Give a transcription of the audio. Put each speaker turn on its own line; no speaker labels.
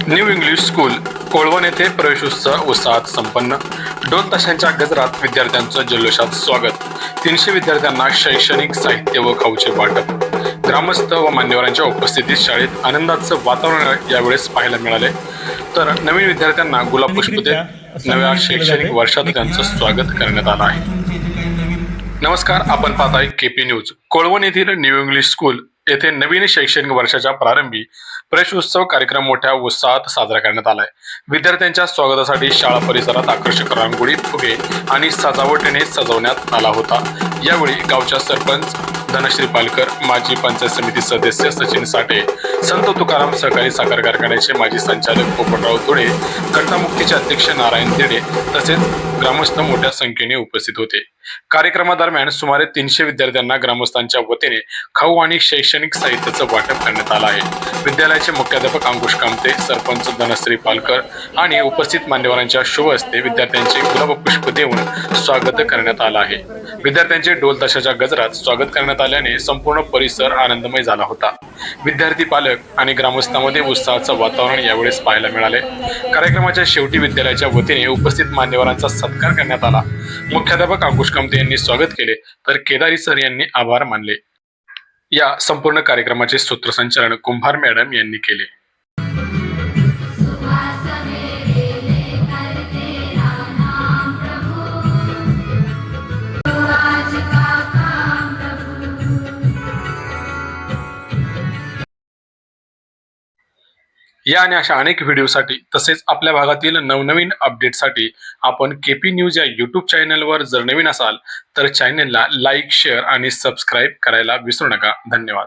New English school Kolwan येथे प्रवेशोत्सव उत्साहात संपन्न। ढोल ताशांच्या गजरात विद्यार्थ्यांचं जल्लोषात स्वागत। 300 विद्यार्थ्यांना शैक्षणिक साहित्य व खाऊचे वाटप। ग्रामस्थ व मान्यवरांच्या उपस्थितीत शाळेत आनंदाचं वातावरण यावेळेस पाहायला मिळाले। तर नवीन विद्यार्थ्यांना गुलाब पुष्प देत नव्या शैक्षणिक वर्षात त्यांचं स्वागत करण्यात आलं आहे। नमस्कार, आपण पाहताय केपी न्यूज। कोळवण येथील न्यू इंग्लिश स्कूल येथे नवीन शैक्षणिक वर्षाच्या प्रारंभी प्रवेशोत्सव कार्यक्रम मोठ्या उत्साहात साजरा करण्यात आलाय। विद्यार्थ्यांच्या स्वागतासाठी शाळा परिसरात आकर्षक रांगोळी, फुगे आणि सजावटीने सजवण्यात आला होता। यावेळी गावच्या सरपंच धनश्री पालकर, माजी पंचायत समिती सदस्य सचिन साठे, संत तुकाराम सहकारी साखर कारखान्याचे माजी संचालक पोपटराव धुळे, कंटामुक्तीचे अध्यक्ष नारायण दिडे तसेच ग्रामस्थ मोठ्या संख्येने उपस्थित होते। कार्यक्रमादरम्यान सुमारे 300 विद्यार्थ्यांना ग्रामस्थांच्या वतीने खाऊ आणि शैक्षणिक साहित्याचं वाटप करण्यात आलं आहे। विद्यालयाचे मुख्याध्यापक अंकुश कामते, सरपंच धनश्री पालकर आणि उपस्थित मान्यवरांच्या शुभ हस्ते विद्यार्थ्यांचे गुलाब पुष्प देऊन स्वागत करण्यात आलं आहे। विद्यार्थ्यांचे ढोल ताशाच्या गजरात स्वागत करण्यात आल्याने संपूर्ण परिसर आनंदमय झाला होता। विद्यार्थी, पालक आणि ग्रामस्थांमध्ये उत्साहाचं वातावरण यावेळेस पाहायला मिळाले। कार्यक्रमाच्या शेवटी विद्यालयाच्या वतीने उपस्थित मान्यवरांचा सत्कार करण्यात आला। मुख्याध्यापक अंकुश कामते यांनी स्वागत केले तर केदारी सर यांनी आभार मानले। या संपूर्ण कार्यक्रमाचे सूत्रसंचालन कुंभार मॅडम यांनी केले। या आणि अशा अनेक व्हिडिओसाठी तसेच आपल्या भागातील नवनवीन अपडेटसाठी आपण केपी न्यूज या यूट्यूब चॅनलवर जर नवीन असाल तर चॅनलला लाईक, शेअर आणि सबस्क्राईब करायला विसरू नका। धन्यवाद।